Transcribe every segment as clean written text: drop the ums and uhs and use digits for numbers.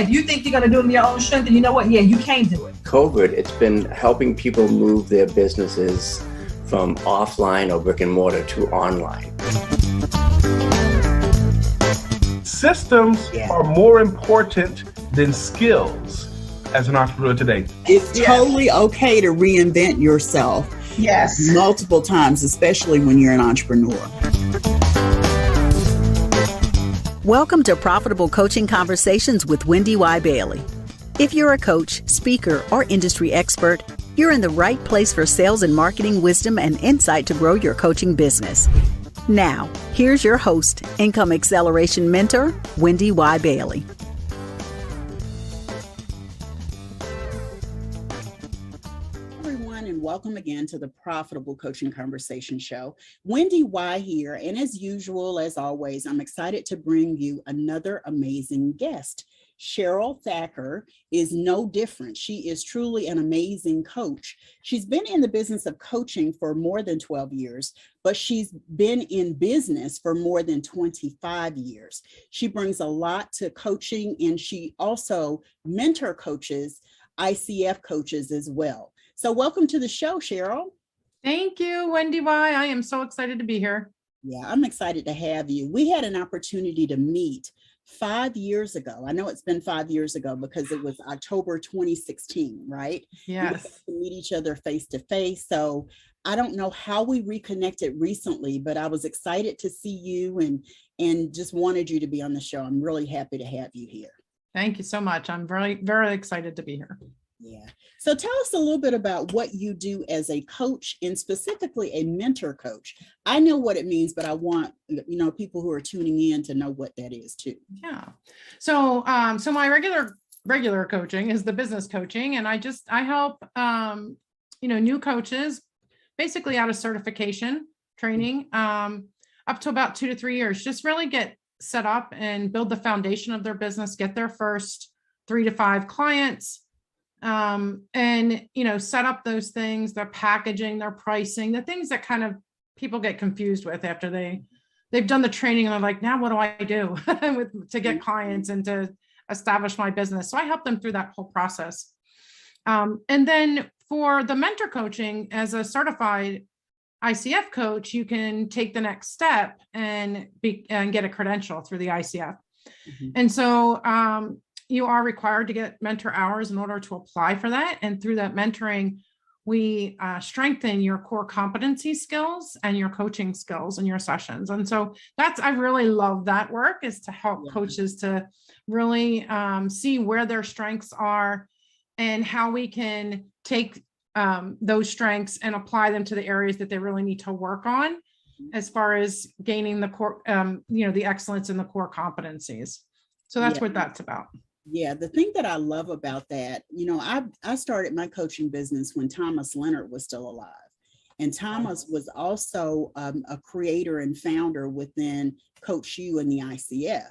if you think you're going to do it in your own strength, then you know what? Yeah, you can do it. COVID, it's been helping people move their businesses from offline or brick and mortar to online. Systems are more important than skills as an entrepreneur today. It's totally okay to reinvent yourself multiple times, especially when you're an entrepreneur. Welcome to Profitable Coaching Conversations with Wendy Y. Bailey. If you're a coach, speaker, or industry expert, you're in the right place for sales and marketing wisdom and insight to grow your coaching business. Now, here's your host, Income Acceleration Mentor, Wendy Y. Bailey. Welcome again to the Profitable Coaching Conversation Show. Wendy Y here, and as usual, as always, I'm excited to bring you another amazing guest. Cheryl Thacker is no different. She is truly an amazing coach. She's been in the business of coaching for more than 12 years, but she's been in business for more than 25 years. She brings a lot to coaching, and she also mentor coaches, ICF coaches as well. So welcome to the show, Cheryl. Thank you, Wendy Y. I am so excited to be here. Yeah, I'm excited to have you. We had an opportunity to meet 5 years ago. I know it's been 5 years ago because it was October 2016, right? Yes. We got to meet each other face to face. So I don't know how we reconnected recently, but I was excited to see you and just wanted you to be on the show. I'm really happy to have you here. Thank you so much. I'm very, very excited to be here. Yeah. So tell us a little bit about what you do as a coach and specifically a mentor coach. I know what it means, but I want, people who are tuning in to know what that is too. Yeah. So my regular coaching is the business coaching. And I help, new coaches basically out of certification training, up to about 2 to 3 years, just really get set up and build the foundation of their business, get their first 3 to 5 clients. And set up those things, their packaging, their pricing, the things that kind of people get confused with after they've done the training and they're like, now what do I do to get clients and to establish my business? So I help them through that whole process. And then for the mentor coaching, as a certified ICF coach, you can take the next step and get a credential through the ICF. Mm-hmm. And so, you are required to get mentor hours in order to apply for that. And through that mentoring, we strengthen your core competency skills and your coaching skills in your sessions. And so I really love that work, is to help coaches to really see where their strengths are and how we can take those strengths and apply them to the areas that they really need to work on as far as gaining the core, the excellence in the core competencies. So that's what that's about. Yeah, the thing that I love about that, I started my coaching business when Thomas Leonard was still alive. And Thomas was also a creator and founder within Coach U and the ICF.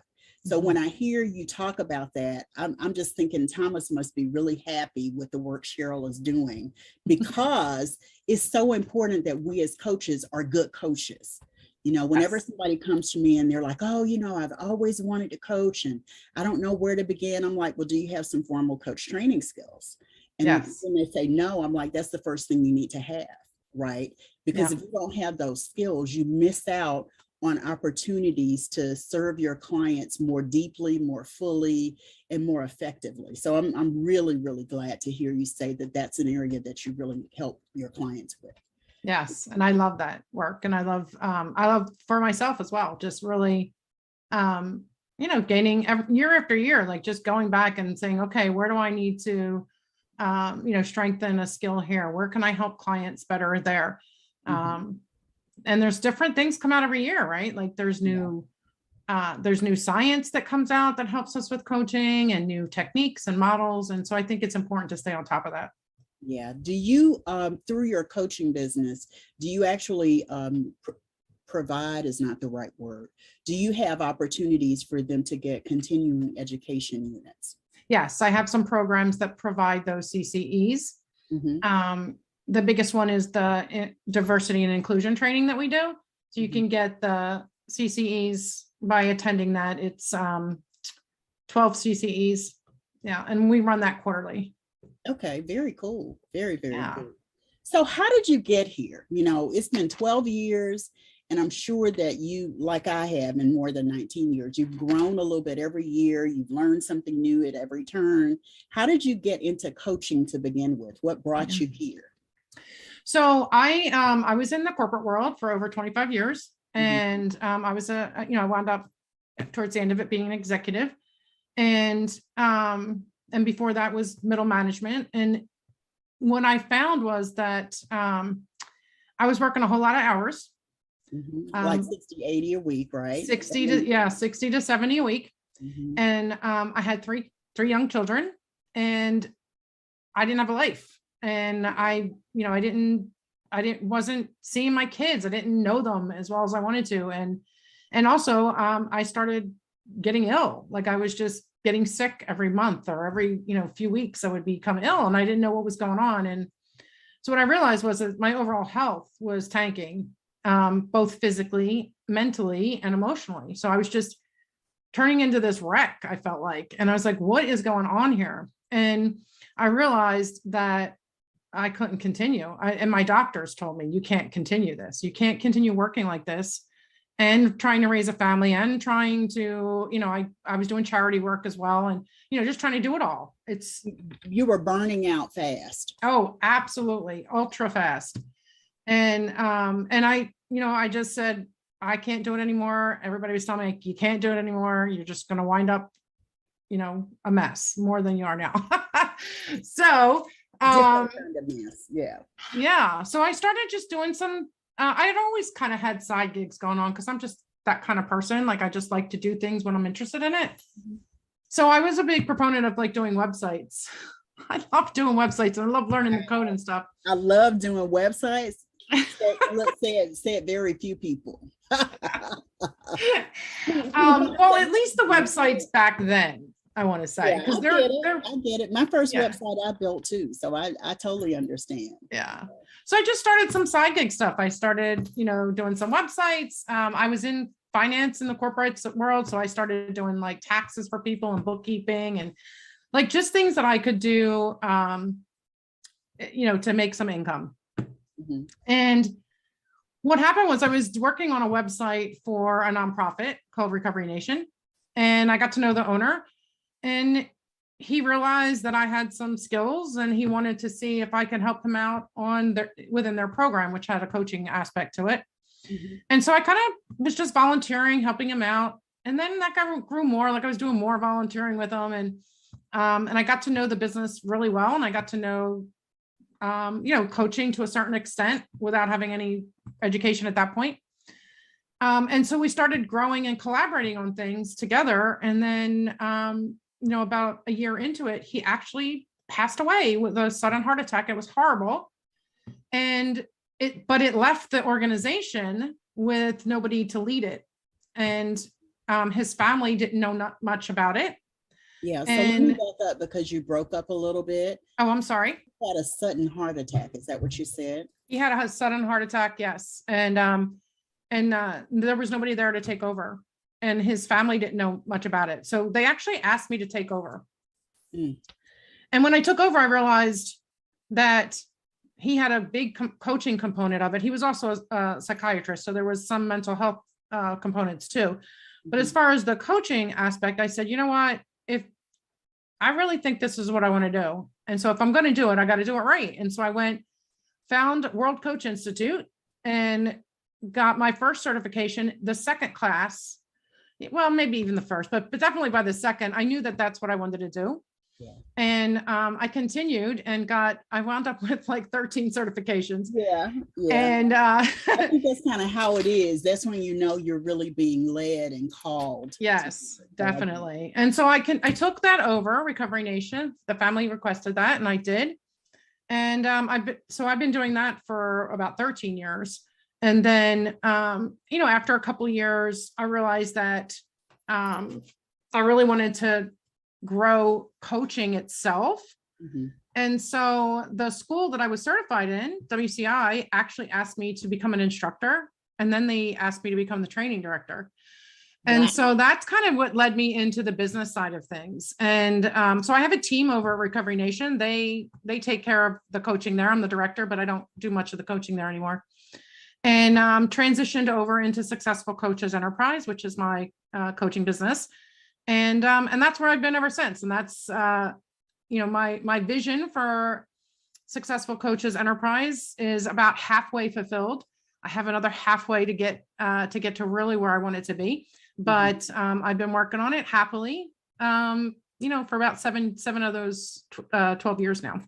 So when I hear you talk about that, I'm just thinking Thomas must be really happy with the work Cheryl is doing, because it's so important that we as coaches are good coaches. Whenever somebody comes to me and they're like, oh, I've always wanted to coach and I don't know where to begin. I'm like, well, do you have some formal coach training skills? And when they say no, I'm like, that's the first thing you need to have, right? Because if you don't have those skills, you miss out on opportunities to serve your clients more deeply, more fully, and more effectively. So I'm really, really glad to hear you say that that's an area that you really help your clients with. Yes. And I love that work. And I love for myself as well, just really, gaining year after year, like just going back and saying, okay, where do I need to, strengthen a skill here? Where can I help clients better there? And there's different things come out every year, right? Like there's new science that comes out that helps us with coaching and new techniques and models. And so I think it's important to stay on top of that. Yeah. Do you, through your coaching business, do you actually provide is not the right word. Do you have opportunities for them to get continuing education units? Yes, I have some programs that provide those CCEs. Mm-hmm. The biggest one is the diversity and inclusion training that we do. So you can get the CCEs by attending that. It's 12 CCEs Yeah. And we run that quarterly. Okay, very cool. Very, very Yeah. cool. So how did you get here? You know, it's been 12 years, and I'm sure that you, like I have in more than 19 years, you've grown a little bit every year. You've learned something new at every turn. How did you get into coaching to begin with? What brought you here? So I was in the corporate world for over 25 years. And I was I wound up towards the end of it being an executive. And before that was middle management. And what I found was that I was working a whole lot of hours. Like 60, 80 a week, right? 60 to 70 a week. And I had three young children, and I didn't have a life. And I wasn't seeing my kids. I didn't know them as well as I wanted to. And also I started getting ill. Like I was just getting sick every month or every, few weeks I would become ill, and I didn't know what was going on. And so what I realized was that my overall health was tanking, both physically, mentally, and emotionally. So I was just turning into this wreck, I felt like. And I was like, what is going on here? And I realized that I couldn't continue. And my doctors told me, you can't continue this. You can't continue working like this and trying to raise a family and trying to, I was doing charity work as well. And, just trying to do it all. You were burning out fast. Oh, absolutely. Ultra fast. And I just said, I can't do it anymore. Everybody was telling me, you can't do it anymore. You're just going to wind up, a mess more than you are now. So, yeah. So I started just doing some, I had always kind of had side gigs going on because I'm just that kind of person. Like I just like to do things when I'm interested in it. So I was a big proponent of like doing websites. I love doing websites and I love learning the code and stuff. I love doing websites. Said very few people. Well, at least the websites back then, I want to say, because I get it. My first website I built too, so I totally understand. Yeah. So I just started some side gig stuff. I started, doing some websites. I was in finance in the corporate world, so I started doing like taxes for people and bookkeeping and like just things that I could do, to make some income. And what happened was I was working on a website for a nonprofit called Recovery Nation, and I got to know the owner, and he realized that I had some skills and he wanted to see if I could help him out within their program, which had a coaching aspect to it. And so I kind of was just volunteering, helping him out. And then that grew more, like I was doing more volunteering with him. And I got to know the business really well. And I got to know, coaching to a certain extent without having any education at that point. And so we started growing and collaborating on things together. And then, about a year into it, he actually passed away with a sudden heart attack. It was horrible. And it left the organization with nobody to lead it. And his family didn't know not much about it. Yeah. So let me back up because you broke up a little bit. Oh, I'm sorry. He had a sudden heart attack. Is that what you said? He had a sudden heart attack. Yes. And there was nobody there to take over. And his family didn't know much about it. So they actually asked me to take over. And when I took over, I realized that he had a big coaching component of it. He was also a psychiatrist. So there was some mental health components too. But as far as the coaching aspect, I said, you know what, if I really think this is what I want to do. And so if I'm going to do it, I got to do it right. And so I found World Coach Institute and got my first certification, the second class. Well, maybe even the first, but definitely by the second, I knew that that's what I wanted to do. Yeah. And I continued and I wound up with like 13 certifications. Yeah. And I think that's kind of how it is. That's when you're really being led and called. Yes, definitely. And so I took that over, Recovery Nation. The family requested that, and I did. And I've been doing that for about 13 years. And then, after a couple of years, I realized that I really wanted to grow coaching itself. And so the school that I was certified in, WCI, actually asked me to become an instructor. And then they asked me to become the training director. And Wow. so that's kind of what led me into the business side of things. And so I have a team over at Recovery Nation. They take care of the coaching there. I'm the director, but I don't do much of the coaching there anymore. And transitioned over into Successful Coaches Enterprise, which is my coaching business. And that's where I've been ever since. And that's, my vision for Successful Coaches Enterprise is about halfway fulfilled. I have another halfway to get to really where I want it to be. But I've been working on it happily, for about seven of those 12 years now.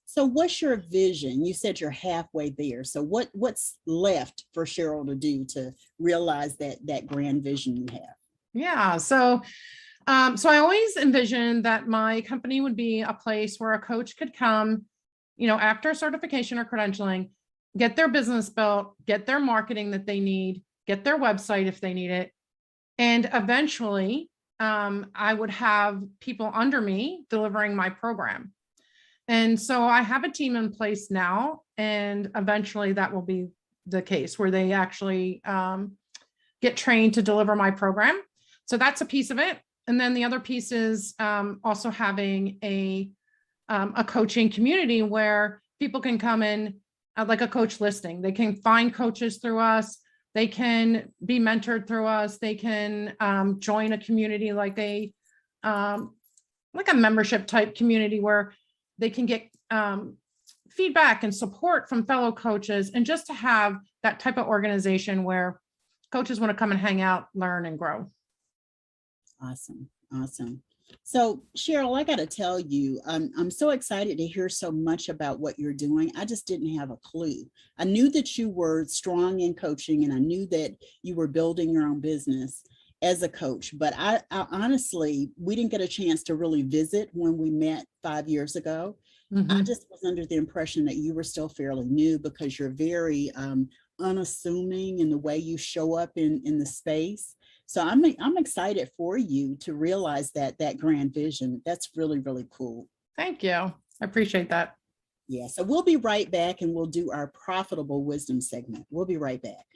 So what's your vision? You said you're halfway there. So what's left for Cheryl to do to realize that grand vision you have? Yeah. So I always envisioned that my company would be a place where a coach could come, after certification or credentialing, get their business built, get their marketing that they need, get their website if they need it. And eventually, I would have people under me delivering my program. And so I have a team in place now, and eventually that will be the case where they actually get trained to deliver my program. So that's a piece of it. And then the other piece is also having a coaching community where people can come in like a coach listing. They can find coaches through us. They can be mentored through us. They can join a community like a membership type community where they can get feedback and support from fellow coaches, and just to have that type of organization where coaches want to come and hang out, learn, and grow. Awesome. So Cheryl, I got to tell you, I'm so excited to hear so much about what you're doing. I just didn't have a clue. I knew that you were strong in coaching, and I knew that you were building your own business as a coach, but I honestly, we didn't get a chance to really visit when we met 5 years ago. I just was under the impression that you were still fairly new, because you're very unassuming in the way you show up in the space. So I'm excited for you to realize that grand vision. That's really, really cool. Thank you. I appreciate that. Yeah. So we'll be right back, and we'll do our profitable wisdom segment. We'll be right back.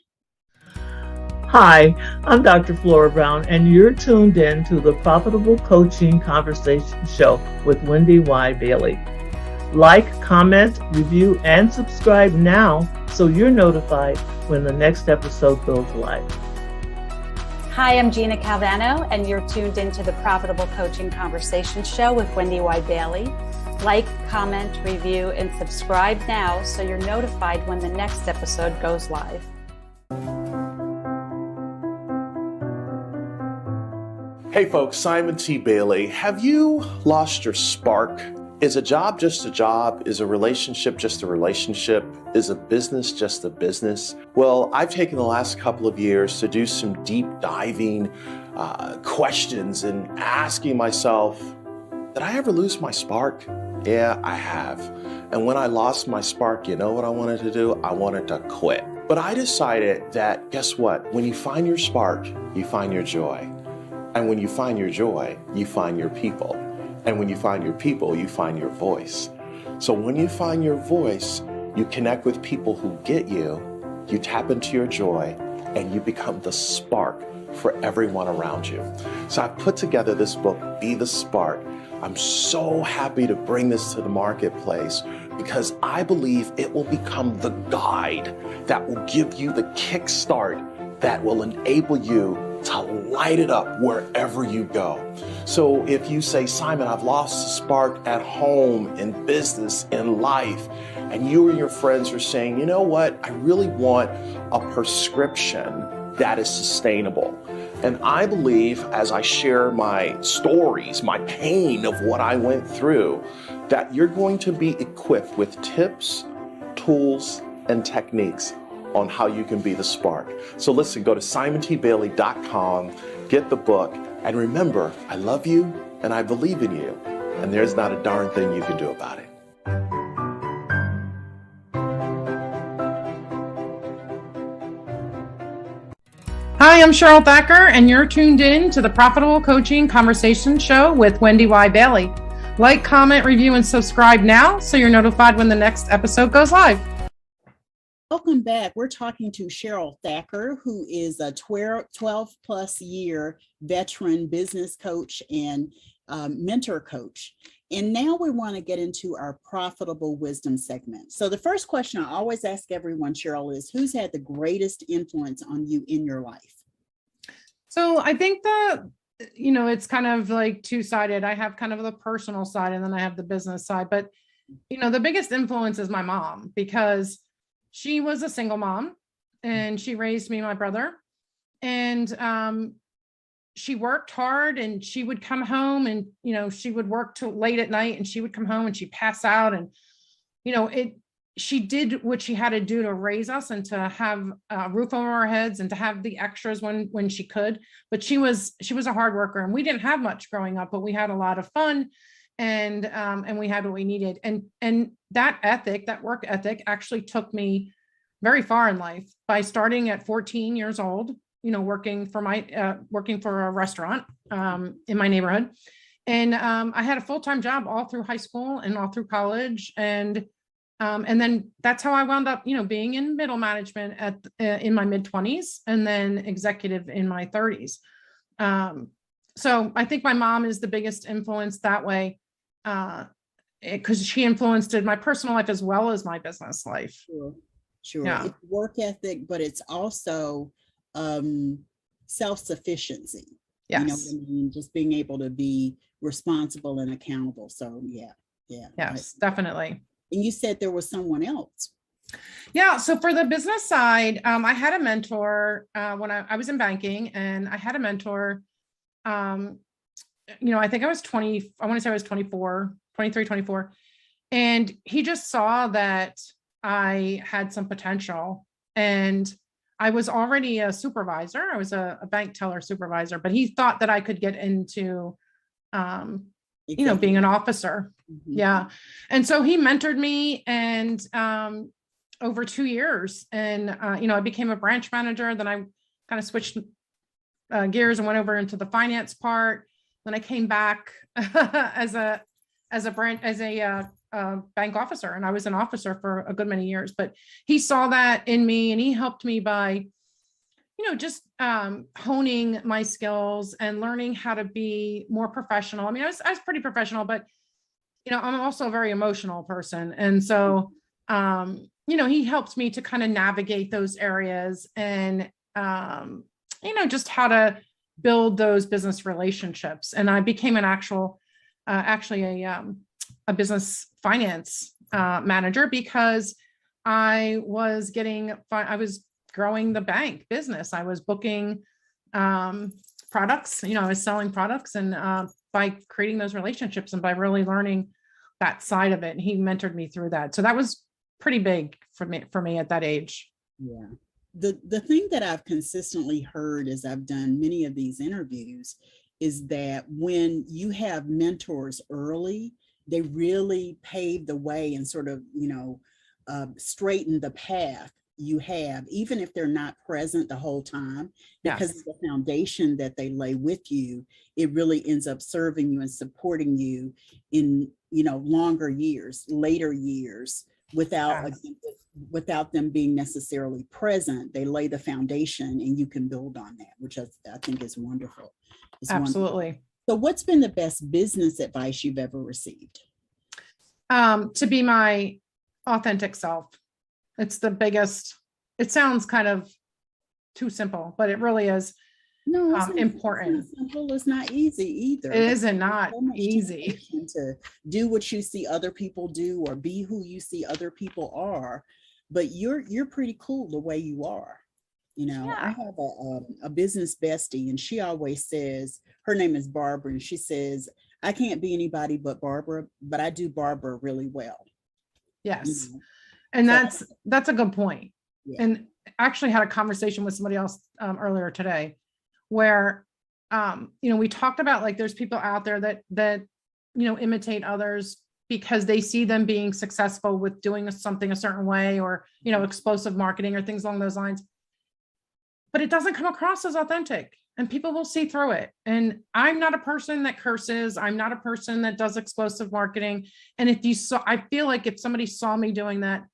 Hi, I'm Dr. Flora Brown, and you're tuned in to the Profitable Coaching Conversation Show with Wendy Y. Bailey. Like, comment, review, and subscribe now so you're notified when the next episode goes live. Hi, I'm Gina Calvano, and you're tuned into the Profitable Coaching Conversation Show with Wendy Y. Bailey. Like, comment, review, and subscribe now so you're notified when the next episode goes live. Hey folks, Simon T. Bailey. Have you lost your spark? Is a job just a job? Is a relationship just a relationship? Is a business just a business? Well, I've taken the last couple of years to do some deep diving questions and asking myself, did I ever lose my spark? Yeah, I have. And when I lost my spark, you know what I wanted to do? I wanted to quit. But I decided that, guess what? When you find your spark, you find your joy. And when you find your joy, you find your people. And when you find your people, you find your voice. So when you find your voice, you connect with people who get you, you tap into your joy, and you become the spark for everyone around you. So I've put together this book, Be the Spark. I'm so happy to bring this to the marketplace because I believe it will become the guide that will give you the kickstart that will enable you to light it up wherever you go. So if you say, Simon, I've lost the spark at home, in business, in life, and you and your friends are saying, you know what, I really want a prescription that is sustainable. And I believe as I share my stories, my pain of what I went through, that you're going to be equipped with tips, tools, and techniques on how you can be the spark. So listen, go to simontbailey.com, get the book, and remember, I love you and I believe in you, and there's not a darn thing you can do about it. Hi, I'm Cheryl Thacker, and you're tuned in to the Profitable Coaching Conversation Show with Wendy Y. Bailey. Like, comment, review, and subscribe now so you're notified when the next episode goes live. Welcome back. We're talking to Cheryl Thacker, who is a 12 plus year veteran business coach and mentor coach. And now we want to get into our profitable wisdom segment. So the first question I always ask everyone, Cheryl, is who's had the greatest influence on you in your life? So I think it's kind of like two-sided. I have kind of the personal side and then I have the business side, but the biggest influence is my mom, because she was a single mom and she raised me and my brother, and she worked hard, and she would come home and, she would work till late at night, and she would come home and she'd pass out. And, she did what she had to do to raise us and to have a roof over our heads and to have the extras when she could. But she was a hard worker, and we didn't have much growing up, but we had a lot of fun, and we had what we needed. And that work ethic actually took me very far in life, by starting at 14 years old, working for a restaurant in my neighborhood. And I had a full-time job all through high school and all through college. And then that's how I wound up, being in middle management in my mid-20s, and then executive in my 30s. So I think my mom is the biggest influence that way, because she influenced my personal life as well as my business life. Sure. Yeah. It's work ethic, but it's also self-sufficiency. Yes. You know what I mean? Just being able to be responsible and accountable. So yeah. Yes, definitely. And you said there was someone else. Yeah. So for the business side, I had a mentor when I was in banking, and I had a mentor. I think I was 20. I want to say I was 23, 24. And he just saw that I had some potential, and I was already a supervisor. I was a bank teller supervisor, but he thought that I could get into, being an officer. Mm-hmm. Yeah. And so he mentored me, and over 2 years, and, I became a branch manager. Then I kind of switched gears and went over into the finance part. Then I came back as a bank officer, and I was an officer for a good many years. But he saw that in me, and he helped me by, just honing my skills and learning how to be more professional. I mean, I was pretty professional, but I'm also a very emotional person, and so he helped me to kind of navigate those areas, and just how to build those business relationships. And I became a business finance manager, because I was growing the bank business. I was booking products, I was selling products, and by creating those relationships and by really learning that side of it. And he mentored me through that. So that was pretty big for me at that age. Yeah. The thing that I've consistently heard as I've done many of these interviews is that when you have mentors early, they really pave the way and sort of, straighten the path you have, even if they're not present the whole time, because Yes. of the foundation that they lay with you, it really ends up serving you and supporting you in, longer years, later years, without them being necessarily present. They lay the foundation, and you can build on that, which I think is wonderful. Absolutely. Wonderful. So what's been the best business advice you've ever received? To be my authentic self. It's the biggest. It sounds kind of too simple, but it really is important. It's not simple. It's not easy either. It isn't not so much easy to do what you see other people do, or be who you see other people are. But you're pretty cool the way you are. I have a business bestie, and she always says, her name is Barbara, and she says, I can't be anybody but Barbara, but I do Barbara really well. Yes. And that's a good point. Yeah. And I actually had a conversation with somebody else earlier today where, we talked about, like, there's people out there that imitate others because they see them being successful with doing something a certain way, or, explosive marketing or things along those lines. But it doesn't come across as authentic, and people will see through it. And I'm not a person that curses. I'm not a person that does explosive marketing. And I feel like if somebody saw me doing that,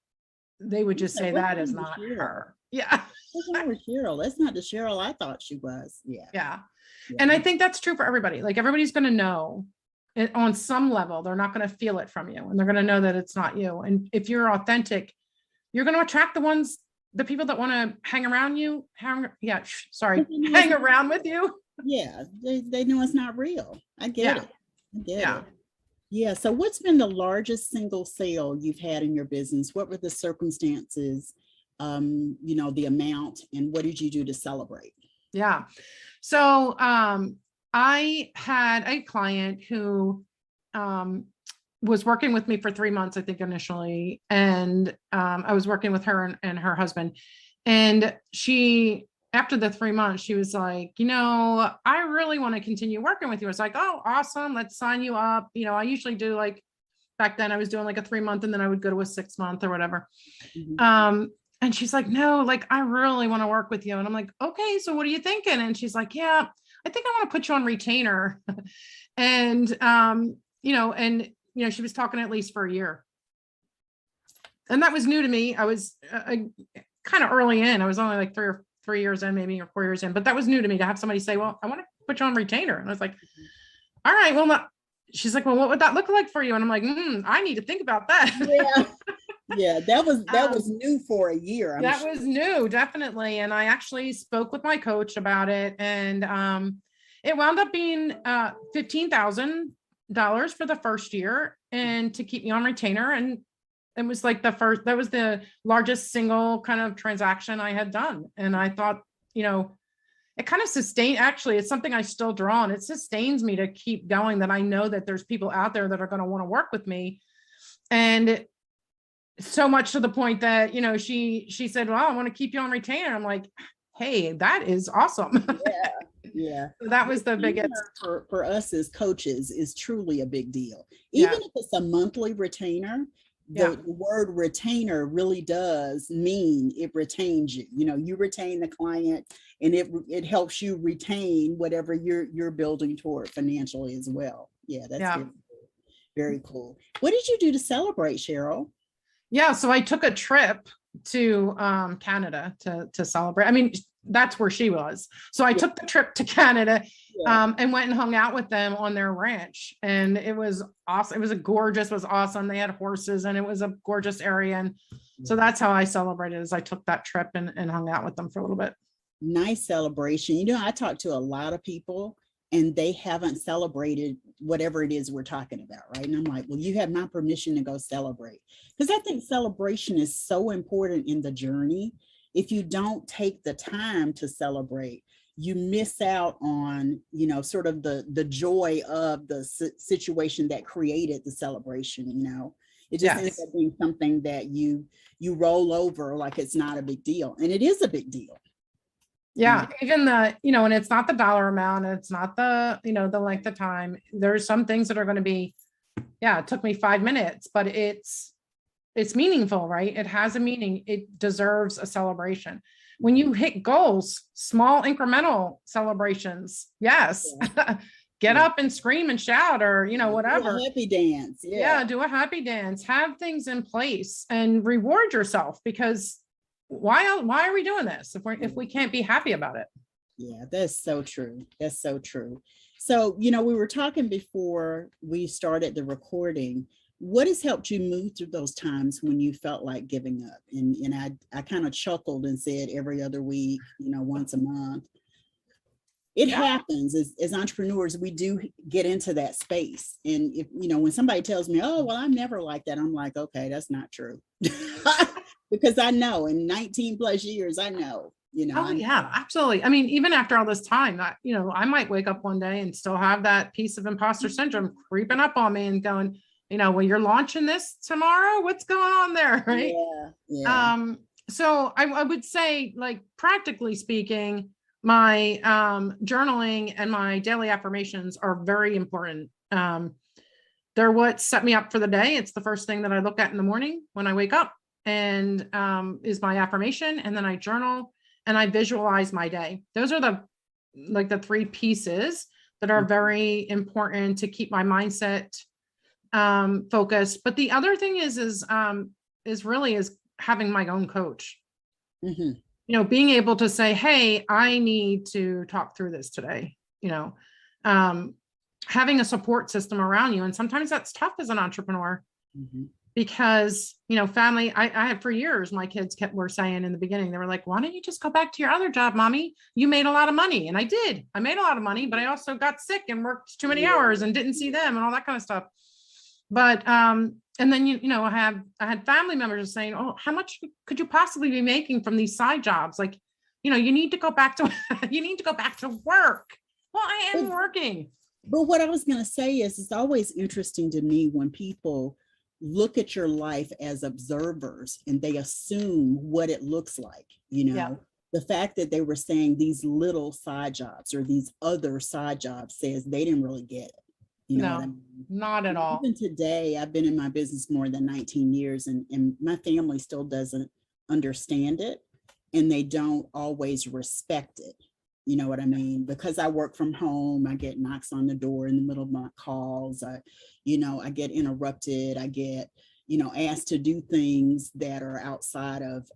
they would just say What's that is wrong with not Cheryl? her. Yeah. What's wrong with Cheryl? That's not the Cheryl I thought she was. Yeah. Yeah. Yeah. And I think that's true for everybody. Like everybody's going to know it on some level. They're not going to feel it from you, and they're going to know that it's not you. And if you're authentic, you're going to attract the people that want to hang around you. Hang around with you. Yeah. They know it's not real. I get it. I get Yeah. it. Yeah. So what's been the largest single sale you've had in your business? What were the circumstances, the amount, and what did you do to celebrate? Yeah. So I had a client who was working with me for 3 months, I think initially. And I was working with her and her husband. And after the 3 months, she was like, I really want to continue working with you. I was like, oh, awesome. Let's sign you up. I usually do back then I was doing a 3 month and then I would go to a 6 month or whatever. Mm-hmm. And she's like, no, I really want to work with you. And I'm like, okay, so what are you thinking? And she's like, yeah, I think I want to put you on retainer. And, she was talking at least for a year. And that was new to me. I was kind of early in. I was only 3 years in, maybe, or 4 years in, but that was new to me to have somebody say, well, I want to put you on retainer. And I was like, all right, well, she's like, well, what would that look like for you? And I'm like, I need to think about that. Yeah. Yeah, that was new for a year. That was new, definitely. And I actually spoke with my coach about it, and it wound up being $15,000 for the first year, and to keep me on retainer. And it was that was the largest single kind of transaction I had done. And I thought, it kind of sustained, actually, it's something I still draw on. It sustains me to keep going, that I know that there's people out there that are going to want to work with me. And so much to the point that, she said, well, I want to keep you on retainer. I'm like, hey, that is awesome. Yeah. So that was the biggest for us as coaches is truly a big deal. Even if it's a monthly retainer, the word retainer really does mean it retains you. You retain the client, and it helps you retain whatever you're building toward financially as well. Yeah, that's very, very cool. What did you do to celebrate, Cheryl? Yeah, so I took a trip to Canada to celebrate. I mean, that's where she was. So I took the trip to Canada and went and hung out with them on their ranch. And it was awesome. It was awesome. They had horses, and it was a gorgeous area. And so that's how I celebrated, is I took that trip and hung out with them for a little bit. Nice celebration. I talk to a lot of people, and they haven't celebrated whatever it is we're talking about, right? And I'm like, well, you have my permission to go celebrate. Because I think celebration is so important in the journey. If you don't take the time to celebrate, you miss out on, sort of the joy of the situation that created the celebration. It just ends up being something that you roll over like it's not a big deal. And it is a big deal. Yeah. Even and it's not the dollar amount, it's not the, the length of time. There's some things that are going to be, it took me 5 minutes, but it's meaningful, right? It has a meaning. It deserves a celebration. When you hit goals, small incremental celebrations. Yes. Get up and scream and shout, or, whatever. Do a happy dance. Yeah. Do a happy dance. Have things in place and reward yourself, because why are we doing this if we can't be happy about it? Yeah, that's so true. That's so true. So, we were talking before we started the recording. What has helped you move through those times when you felt like giving up? And I kind of chuckled and said every other week, once a month. It happens as entrepreneurs. We do get into that space. And if, when somebody tells me, oh, well, I'm never like that, I'm like, okay, that's not true. Because I know in 19 plus years, I know. Yeah, absolutely. I mean, even after all this time, I might wake up one day and still have that piece of imposter syndrome creeping up on me and going, well, you're launching this tomorrow. What's going on there? Right. Yeah. So I would say, practically speaking, my journaling and my daily affirmations are very important. They're what set me up for the day. It's the first thing that I look at in the morning when I wake up, and is my affirmation. And then I journal and I visualize my day. Those are the three pieces that are very important to keep my mindset focused. But the other thing is having my own coach. Mm-hmm. You know, being able to say, hey, I need to talk through this today, you know, having a support system around you. And sometimes that's tough as an entrepreneur. Mm-hmm. Because, you know, family, I had for years, my kids were saying in the beginning, they were like, why don't you just go back to your other job, mommy? You made a lot of money. And I did. I made a lot of money, but I also got sick and worked too many hours and didn't see them and all that kind of stuff. But, and then, you know, I had family members saying, oh, how much could you possibly be making from these side jobs? Like, you know, you need to go back to, work. Well, I am working. But what I was going to say is, it's always interesting to me when people look at your life as observers and they assume what it looks like, you know. Yeah. The fact that they were saying these little side jobs or these other side jobs says they didn't really get it. You know what I mean? Not at all. Even today, I've been in my business more than 19 years and my family still doesn't understand it, and they don't always respect it. You know what I mean? Because I work from home, I get knocks on the door in the middle of my calls. I get interrupted. I get, you know, asked to do things that are outside of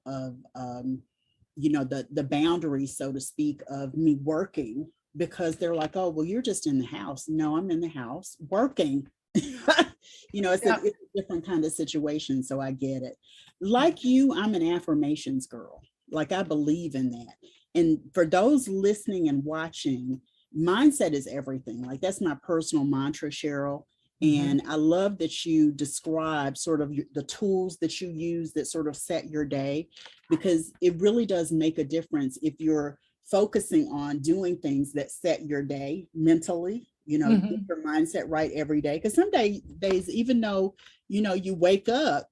you know, the boundaries, so to speak, of me working, because they're like, oh, well, you're just in the house. No, I'm in the house working. You know, it's a different kind of situation. So I get it. Like you, I'm an affirmations girl. Like, I believe in that. And for those listening and watching, mindset is everything. Like, that's my personal mantra, Cheryl. And I love that you describe sort of the tools that you use that sort of set your day, because it really does make a difference if you're focusing on doing things that set your day mentally, you know, get your mindset right every day. Because some days, even though, you know, you wake up,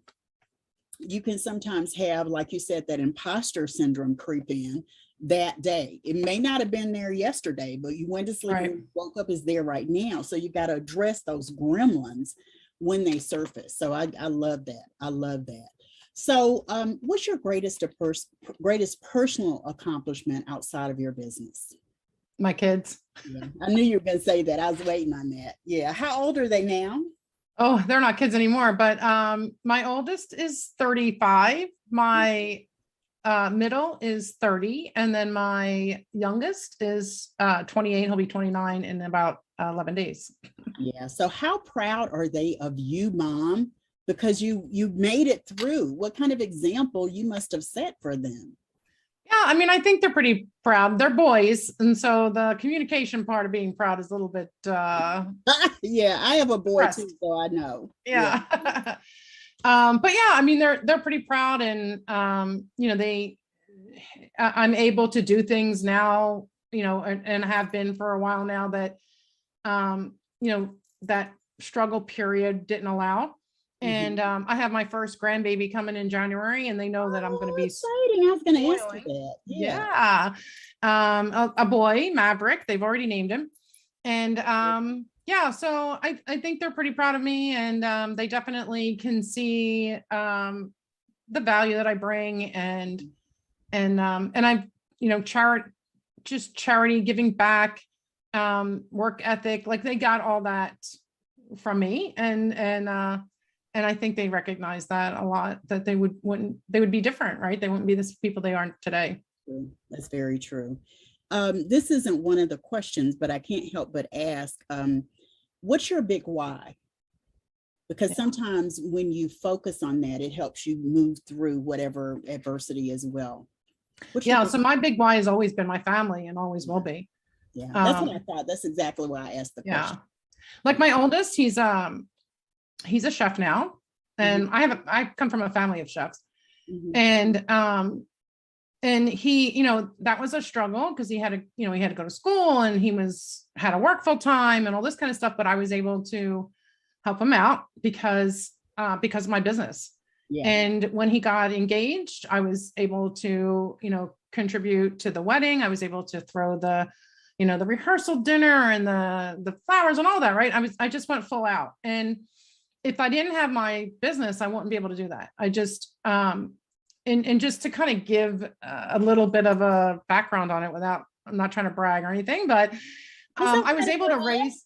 you can sometimes have, like you said, that imposter syndrome creep in that day. It may not have been there yesterday, but you went to sleep and you woke up, is there right now. So you got to address those gremlins when they surface. So I love that. I love that. So what's your greatest personal accomplishment outside of your business? My kids. Yeah, I knew you were going to say that. I was waiting on that. Yeah. How old are they now? Oh, they're not kids anymore, but my oldest is 35. My middle is 30. And then my youngest is 28. He'll be 29 in about 11 days. Yeah. So how proud are they of you, Mom? Because you made it through. What kind of example you must have set for them? Yeah, I mean, I think they're pretty proud. They're boys. And so the communication part of being proud is a little bit yeah, I have a boy too, so I know. Yeah. But yeah, I mean, they're pretty proud, and you know, I'm able to do things now, you know, and have been for a while now that you know, that struggle period didn't allow. And I have my first grandbaby coming in January, and they know that I'm going to be exciting. I was going to ask you that. Yeah. A boy, Maverick. They've already named him. And yeah, so I think they're pretty proud of me, and they definitely can see the value that I bring, and I, you know, charity, giving back, work ethic, like they got all that from me, and I think they recognize that a lot, that they would be different, right? They wouldn't be the people they aren't today. That's very true. This isn't one of the questions, but I can't help but ask, what's your big why? Because sometimes when you focus on that, it helps you move through whatever adversity as well. So my big why has always been my family, and always will be. Yeah, that's what I thought. That's exactly why I asked the question. Like my oldest, he's a chef now, and I come from a family of chefs, and he, you know, that was a struggle because he had to go to school, and he had to work full time and all this kind of stuff. But I was able to help him out because of my business. Yeah. And when he got engaged, I was able to, you know, contribute to the wedding. I was able to throw the rehearsal dinner and the flowers and all that. Right. I just went full out. And if I didn't have my business, I wouldn't be able to do that. I just, and just to kind of give a little bit of a background on it I'm not trying to brag or anything, but I was able to raise.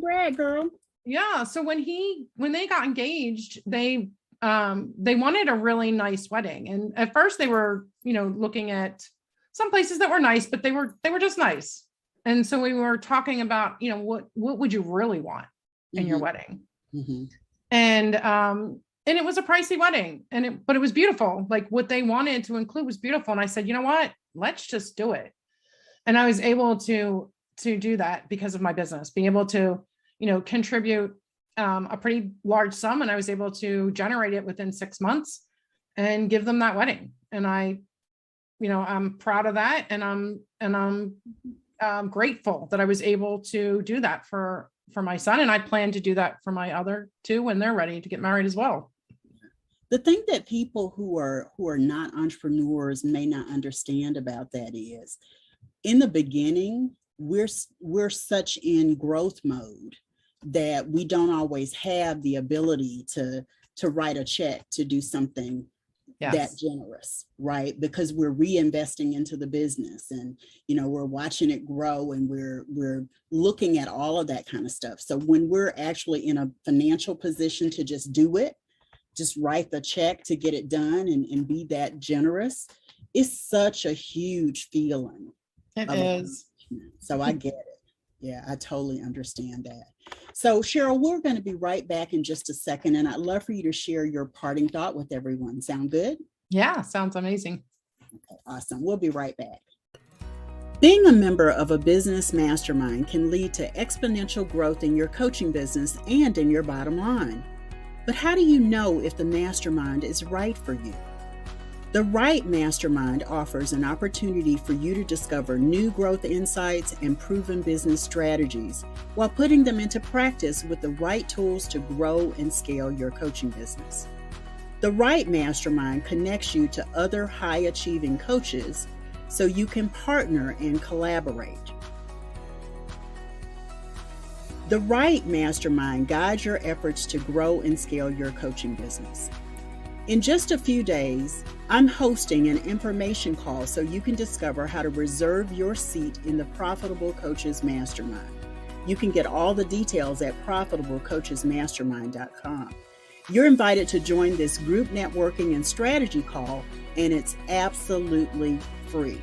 Brag, girl. Yeah. So when they got engaged, they they wanted a really nice wedding. And at first they were, looking at some places that were nice, but they were just nice. And so we were talking about, what would you really want in your wedding? Mm-hmm. And it was a pricey wedding, but it was beautiful. Like what they wanted to include was beautiful. And I said, you know what, let's just do it. And I was able to do that because of my business, being able to, contribute a pretty large sum. And I was able to generate it within 6 months and give them that wedding. And I'm proud of that. And I'm grateful that I was able to do that for my son. And I plan to do that for my other two when they're ready to get married as well. The thing that people who are not entrepreneurs may not understand about that is, in the beginning, we're such in growth mode that we don't always have the ability to write a check to do something that generous, right? Because we're reinvesting into the business, and we're watching it grow, and we're looking at all of that kind of stuff. So when we're actually in a financial position to just do it, just write the check to get it done and be that generous, it's such a huge feeling. It is. So I get it. Yeah, I totally understand that. So Cheryl, we're going to be right back in just a second, and I'd love for you to share your parting thought with everyone. Sound good? Yeah, sounds amazing. Okay, awesome. We'll be right back. Being a member of a business mastermind can lead to exponential growth in your coaching business and in your bottom line. But how do you know if the mastermind is right for you? The right mastermind offers an opportunity for you to discover new growth insights and proven business strategies while putting them into practice with the right tools to grow and scale your coaching business. The right mastermind connects you to other high-achieving coaches so you can partner and collaborate. The right mastermind guides your efforts to grow and scale your coaching business. In just a few days, I'm hosting an information call so you can discover how to reserve your seat in the Profitable Coaches Mastermind. You can get all the details at profitablecoachesmastermind.com. You're invited to join this group networking and strategy call, and it's absolutely free.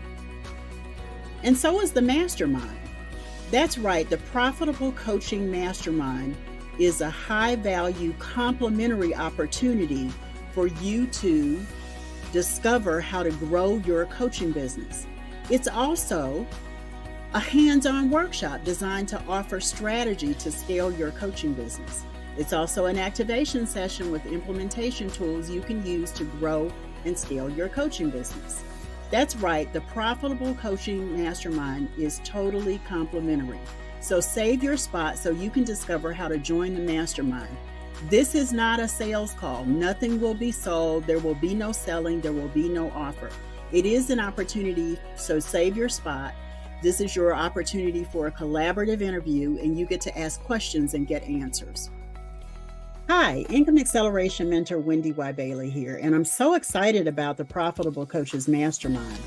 And so is the mastermind. That's right, the Profitable Coaching Mastermind is a high-value complementary opportunity for you to discover how to grow your coaching business. It's also a hands-on workshop designed to offer strategy to scale your coaching business. It's also an activation session with implementation tools you can use to grow and scale your coaching business. That's right, the Profitable Coaching Mastermind is totally complimentary. So save your spot so you can discover how to join the mastermind. This is not a sales call. Nothing will be sold. There will be no selling. There will be no offer. It is an opportunity, so save your spot. This is your opportunity for a collaborative interview, and you get to ask questions and get answers. Hi, Income Acceleration Mentor Wendy Y. Bailey here, and I'm so excited about the Profitable Coaches Mastermind.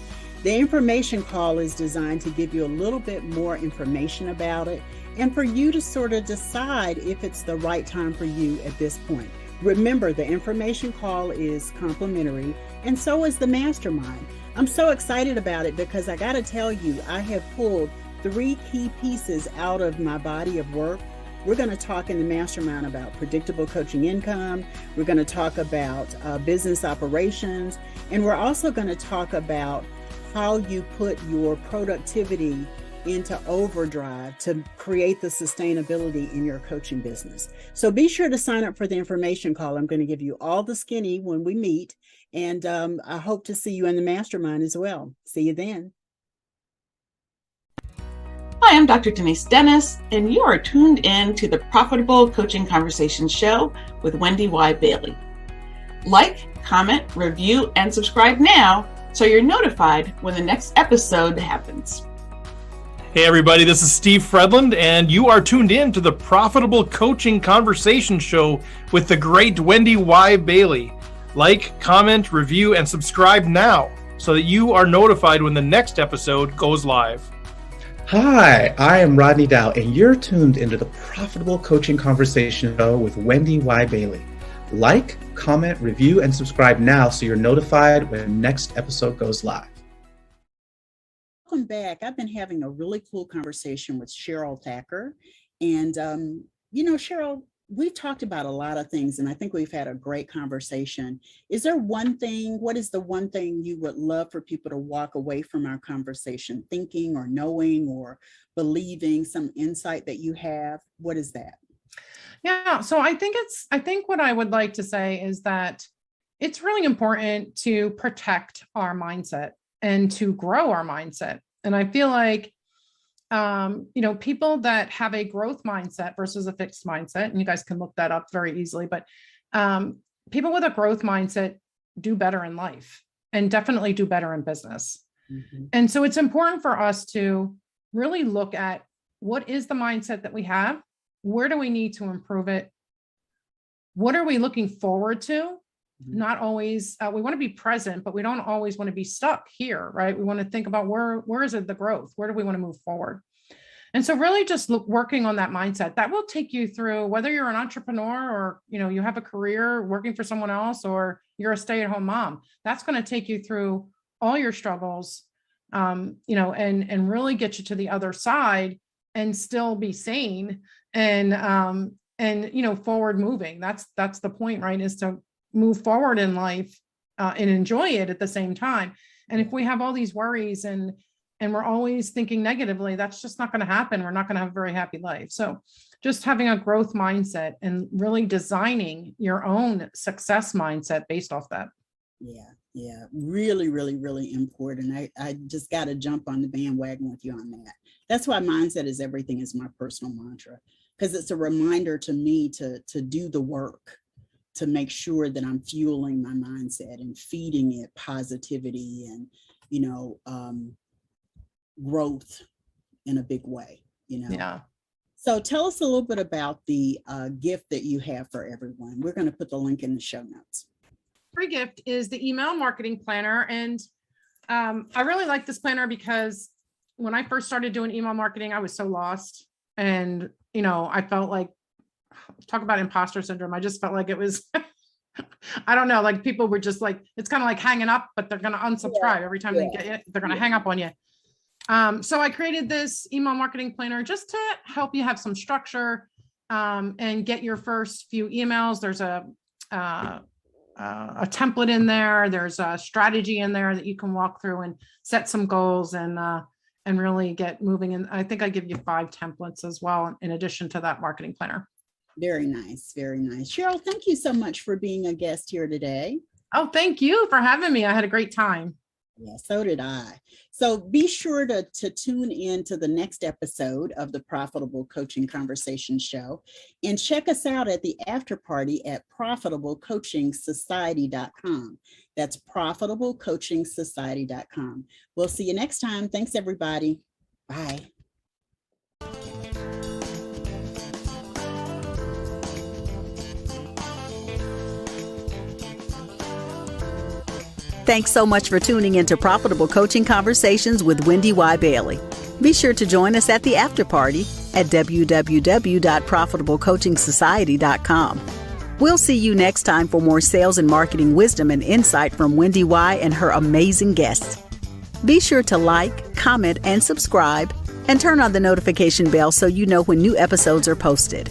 The information call is designed to give you a little bit more information about it and for you to sort of decide if it's the right time for you at this point. Remember, the information call is complimentary, and so is the mastermind. I'm so excited about it because I got to tell you, I have pulled 3 key pieces out of my body of work. We're going to talk in the mastermind about predictable coaching income. We're going to talk about business operations. And we're also going to talk about how you put your productivity into overdrive to create the sustainability in your coaching business. So be sure to sign up for the information call. I'm going to give you all the skinny when we meet. And I hope to see you in the mastermind as well. See you then. Hi, I'm Dr. Denise Dennis, and you are tuned in to the Profitable Coaching Conversations Show with Wendy Y. Bailey. Like, comment, review, and subscribe now so you're notified when the next episode happens. Hey everybody, this is Steve Fredland, and you are tuned in to the Profitable Coaching Conversation Show with the great Wendy Y. Bailey. Like, comment, review, and subscribe now so that you are notified when the next episode goes live. Hi, I am Rodney Dow, and you're tuned into the Profitable Coaching Conversation Show with Wendy Y. Bailey. Like, comment, review, and subscribe now so you're notified when next episode goes live. Welcome back. I've been having a really cool conversation with Cheryl Thacker. And, Cheryl, we've talked about a lot of things, and I think we've had a great conversation. Is there what is the one thing you would love for people to walk away from our conversation thinking or knowing or believing, some insight that you have? What is that? Yeah. So I think what I would like to say is that it's really important to protect our mindset and to grow our mindset. And I feel like, people that have a growth mindset versus a fixed mindset, and you guys can look that up very easily, but people with a growth mindset do better in life and definitely do better in business. Mm-hmm. And so it's important for us to really look at what is the mindset that we have? Where do we need to improve it? What are we looking forward to? Not always, we want to be present, but we don't always want to be stuck here, right? We want to think about where is it the growth? Where do we want to move forward? And so really just working on that mindset, that will take you through, whether you're an entrepreneur or, you have a career working for someone else, or you're a stay-at-home mom, that's going to take you through all your struggles, and really get you to the other side and still be sane and forward moving. That's the point, right? Is to move forward in life and enjoy it at the same time. And if we have all these worries and we're always thinking negatively, that's just not going to happen. We're not going to have a very happy life. So just having a growth mindset and really designing your own success mindset based off that. Yeah. Really, really, really important. I just got to jump on the bandwagon with you on that. That's why mindset is everything is my personal mantra, because it's a reminder to me to do the work, to make sure that I'm fueling my mindset and feeding it positivity and, growth in a big way, Yeah. So tell us a little bit about the gift that you have for everyone. We're going to put the link in the show notes. Free gift is the email marketing planner. And I really like this planner because when I first started doing email marketing, I was so lost. And, I felt like, talk about imposter syndrome. I just felt like it was, I don't know, like people were just like, it's kind of like hanging up, but they're going to unsubscribe every time they get it. They're going to hang up on you. So I created this email marketing planner just to help you have some structure and get your first few emails. There's a template in there. There's a strategy in there that you can walk through and set some goals and really get moving. And I think I give you 5 templates as well, in addition to that marketing planner. Very nice. Very nice. Cheryl, thank you so much for being a guest here today. Oh, thank you for having me. I had a great time. Yeah, so did I. So be sure to tune in to the next episode of the Profitable Coaching Conversation Show and check us out at the after party at profitablecoachingsociety.com. That's profitablecoachingsociety.com. We'll see you next time. Thanks, everybody. Bye. Thanks so much for tuning into Profitable Coaching Conversations with Wendy Y. Bailey. Be sure to join us at the after party at www.profitablecoachingsociety.com. We'll see you next time for more sales and marketing wisdom and insight from Wendy Y. and her amazing guests. Be sure to like, comment, and subscribe, and turn on the notification bell so you know when new episodes are posted.